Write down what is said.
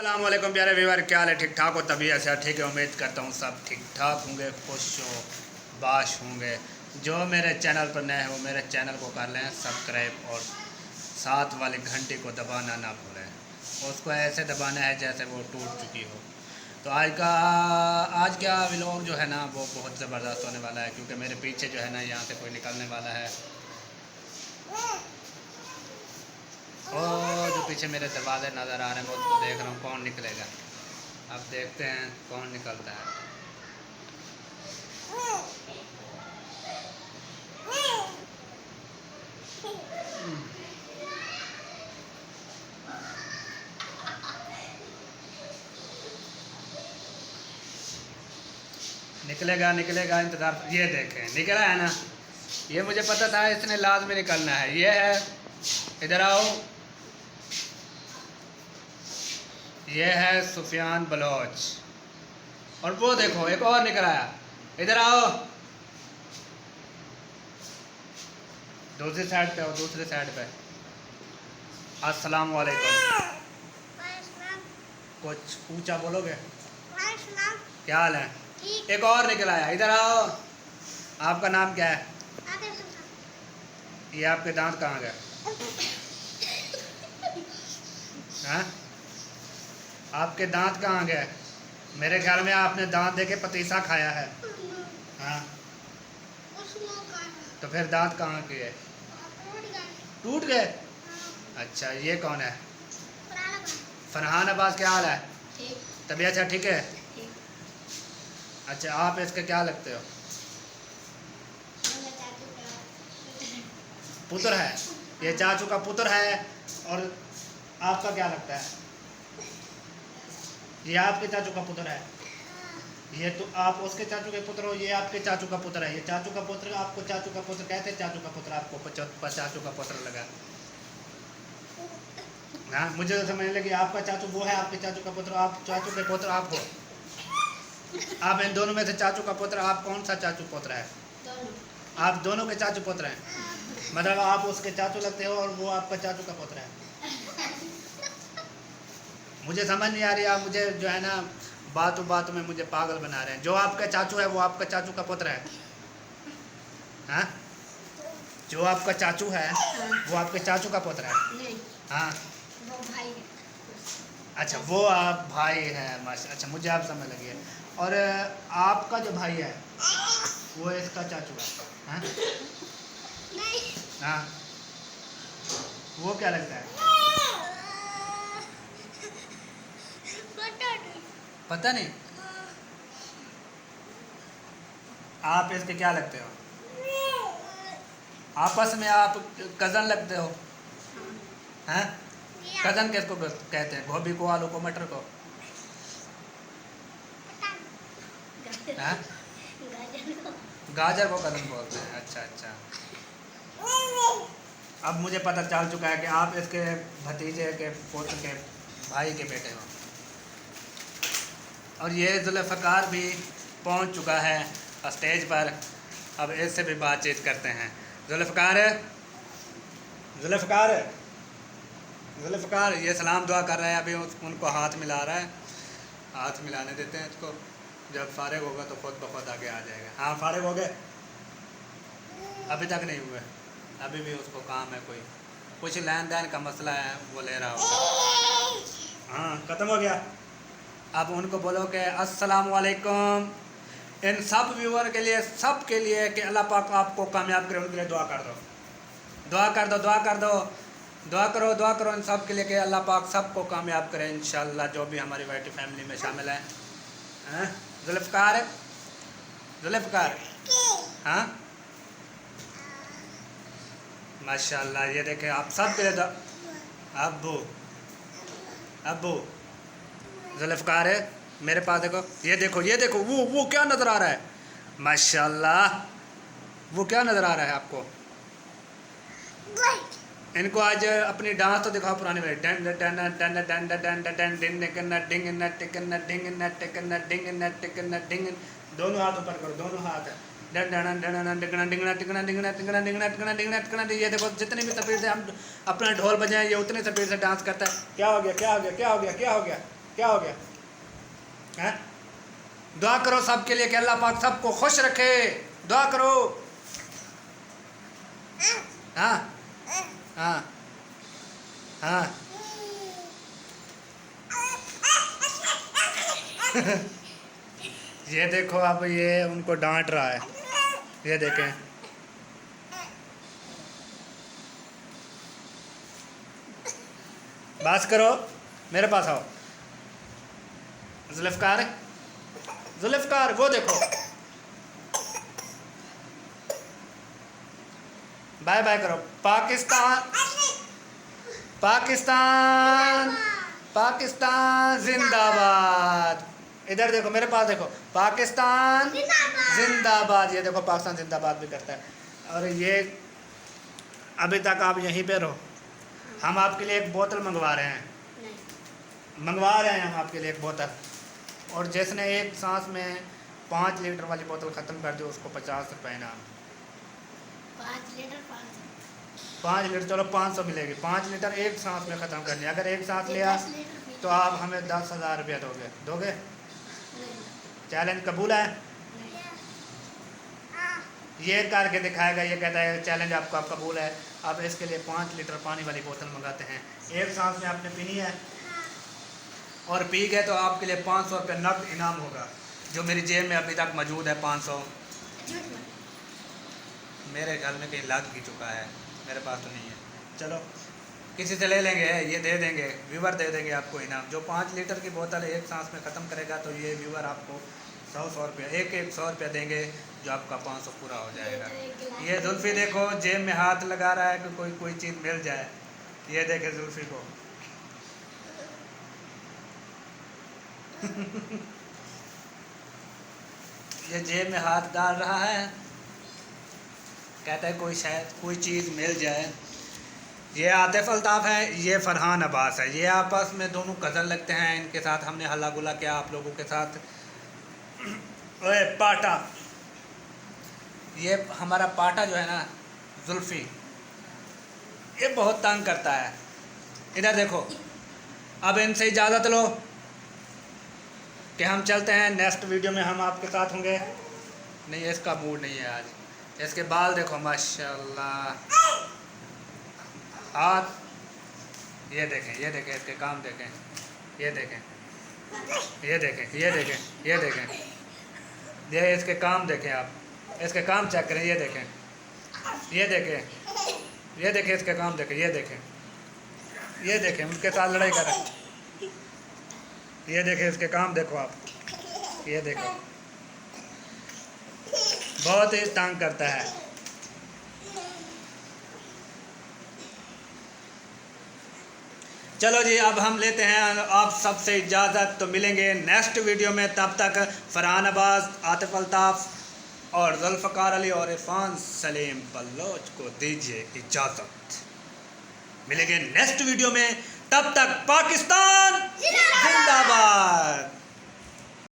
अस्सलाम वालेकुम प्यारे व्यूअर, क्या हाल है? ठीक ठाक हो? तबीयत से ठीक है? उम्मीद करता हूँ सब ठीक ठाक होंगे, खुश हो बाश होंगे। जो मेरे चैनल पर नए हैं वो मेरे चैनल को कर लें सब्सक्राइब और साथ वाली घंटी को दबाना ना भूलें। उसको ऐसे दबाना है जैसे वो टूट चुकी हो। तो आज का व्लॉग जो है ना वो बहुत ज़बरदस्त होने वाला है, क्योंकि मेरे पीछे जो है ना यहाँ से कोई निकलने वाला है। और जो पीछे मेरे दरवाजे नज़र आ रहे हैं मैं उसको देख रहा हूँ कौन निकलेगा। अब देखते हैं कौन निकलता है। निकलेगा निकलेगा, इंतज़ार। ये देखें निकला है ना, ये मुझे पता था इसने लाजमी निकलना है। ये है, इधर आओ। ये है सुफियान बलोच। और वो देखो एक और निकल आया, इधर आओ। दूसरी साइड पे हो, दूसरी साइड पे। अस्सलाम वालेकुम। कुछ ऊंचा बोलोगे? क्या हाल है? एक और निकल आया, इधर आओ। आपका नाम क्या है? ये आपके दांत कहाँ गए? हाँ, आपके दांत कहाँ गए? मेरे ख्याल में आपने दांत देके पतीसा खाया है। हाँ, तो फिर दांत कहाँ के है? टूट गए? अच्छा, ये कौन है? फरहान अब्बास। क्या हाल है? तबीयत अच्छा ठीक है? अच्छा, आप इसके क्या लगते हो? पुत्र है? ये चाचू का पुत्र है। और आपका क्या लगता है? ये आपके चाचू का पुत्र है। ये तो आप उसके चाचू के पुत्र हो, ये आपके चाचू का पुत्र है। ये चाचू का पुत्र, आपको चाचू का पुत्र कहते हैं। चाचू का पुत्र आपको चाचू का पुत्र लगा। हाँ, मुझे तो समझने लगी आपका चाचू वो है, आपके चाचू का पुत्र, आप चाचू के पुत्र आप हो। आप इन दोनों में से चाचू का पुत्र, आप कौन सा चाचू पुत्र है? आप दोनों के चाचू पुत्र हैं, मतलब आप उसके चाचू लगते हो और वो आपका चाचू का पुत्र है। मुझे समझ नहीं आ रही, आप मुझे जो है ना बातों में मुझे पागल बना रहे हैं। जो आपका चाचू है वो आपका चाचू का पुत्र है। हाँ, जो आपका चाचू है वो आपके चाचू का पुत्र है। हाँ, वो भाई है। अच्छा, वो आप भाई है। अच्छा, मुझे आप समझ लगी है। और आपका जो भाई है वो इसका चाचू है। हाँ? नहीं। हाँ, वो क्या लगता है? पता नहीं। आप इसके क्या लगते हो? आपस में आप कज़न लगते हो। हैं? कज़न किसको कहते हैं? गोभी को, आलू को, मटर को? हैं? गाजर को कज़न बोलते हैं। अच्छा अच्छा, अब मुझे पता चल चुका है कि आप इसके भतीजे के पुत्र के भाई के बेटे हो। और ये जुल्फ़कार भी पहुंच चुका है स्टेज पर। अब इससे भी बातचीत करते हैं। जुल्फ़कार, जुल्फ़कार, जुल्फ़कार, ये सलाम दुआ कर रहा है। अभी उनको हाथ मिला रहा है। हाथ मिलाने देते हैं इसको, जब फारिग होगा तो खुद ब खुद आगे आ जाएगा। हाँ, फारिग हो गए? अभी तक नहीं हुए, अभी भी उसको काम है, कोई कुछ लेन देन का मसला है, वो ले रहा होगा। हाँ, ख़त्म हो गया। अब उनको बोलो कि अस्सलाम वालेकुम। इन सब व्यूअर के लिए, सब के लिए, कि अल्लाह पाक आपको कामयाब करे, उनके लिए दुआ कर दो। दुआ कर दो, दुआ कर दो, दुआ करो, दुआ करो इन सब के लिए कि अल्लाह पाक सबको कामयाब करे इंशाल्लाह, जो भी हमारी वाइटी फैमिली में शामिल है। हैं जुल्फ़कार, जुल्फ़कार? हाँ, माशाल्लाह। ये देखें आप सब के लिए अब्बू, अब्बू। जुल्फ़कार है मेरे पास, देखो, ये देखो, ये देखो, वो क्या नज़र आ रहा है? माशाल्लाह, वो क्या नज़र आ रहा है आपको? इनको आज अपनी डांस तो दिखाओ पुरानी में। दोनों हाथ ऊपर करो, दोनों हाथ। ये देखो, जितनी भी स्पीड से हम अपना ढोल बजाएं ये उतनी स्पीड से डांस करता है। क्या हो गया, क्या हो गया, क्या हो गया, क्या हो गया? क्या हो गया हैं? दुआ करो सबके लिए कि अल्लाह पाक सबको खुश रखे, दुआ करो। हाँ हाँ हाँ ये देखो, अब ये उनको डांट रहा है, ये देखें। बात करो, मेरे पास आओ। जुल्फ़कार, जुल्फ़कार, वो देखो, बाय बाय करो। पाकिस्तान, पाकिस्तान, पाकिस्तान जिंदाबाद। इधर देखो, मेरे पास देखो, पाकिस्तान जिंदाबाद। ये देखो पाकिस्तान जिंदाबाद भी करता है। और ये अभी तक आप यहीं पे रहो, हम आपके लिए एक बोतल मंगवा रहे हैं, मंगवा रहे हैं हम आपके लिए एक बोतल। और जिसने एक सांस में 5 लीटर वाली बोतल ख़त्म कर दी उसको 50 रुपये इनाम। 5 लीटर 5 लीटर, चलो 500 मिलेगी। 5 लीटर एक सांस में ख़त्म करनी। अगर एक सांस लिया तो आप हमें 10,000 रुपया दोगे? चैलेंज कबूल है? ये करके दिखाएगा, ये कहता है चैलेंज आपका कबूल है। अब इसके लिए 5 लीटर पानी वाली बोतल मंगाते हैं। एक सांस में आपने पीनी है और पी गए तो आपके लिए 500 रुपये नकद इनाम होगा, जो मेरी जेब में अभी तक मौजूद है। 500 मेरे घर में कहीं लग ही चुका है, मेरे पास तो नहीं है। चलो किसी से ले लेंगे, ये दे देंगे, व्यूवर दे देंगे आपको इनाम। जो 5 लीटर की बोतल एक सांस में ख़त्म करेगा तो ये व्यूवर आपको 100 रुपये, एक 100 रुपये देंगे, जो आपका 500 पूरा हो जाएगा। ये जुल्फ़ी देखो जेब में हाथ लगा रहा है कि कोई चीज़ मिल जाए। ये देखे जुल्फ़ी को ये जेब में हाथ डाल रहा है, कहता है कोई शायद कोई चीज़ मिल जाए। ये आतिफ अल्ताफ़ है, ये फरहान अब्बास है। ये आपस में दोनों कज़न लगते हैं। इनके साथ हमने हल्ला गुला किया आप लोगों के साथ। ओए पाटा, ये हमारा पाटा जो है ना जुल्फ़ी, ये बहुत तंग करता है। इधर देखो, अब इनसे इजाज़त लो कि हम चलते हैं। नेक्स्ट वीडियो में हम आपके साथ होंगे। नहीं, इसका मूड नहीं है आज। इसके बाल देखो माशाल्लाह, हाथ ये देखें, ये देखें, इसके काम देखें, ये देखें, ये देखें, ये देखें, ये देखें, ये इसके काम देखें। आप इसके काम चेक करें, ये देखें, ये देखें, ये देखें, इसके काम देखें, ये देखें, ये देखें, उनके साथ लड़ाई कर रहे हैं। ये देखें, इसके काम देखो आप, ये देखो, बहुत ही तंग करता है। चलो जी, अब हम लेते हैं आप सबसे इजाज़त। तो मिलेंगे नेक्स्ट वीडियो में, तब तक फरहान अब्बास, आतिफ अल्ताफ़ और जुल्फ़कार अली और इरफान सलीम बलोच को दीजिए इजाज़त। मिलेंगे नेक्स्ट वीडियो में, तब तक पाकिस्तान जिंदाबाद।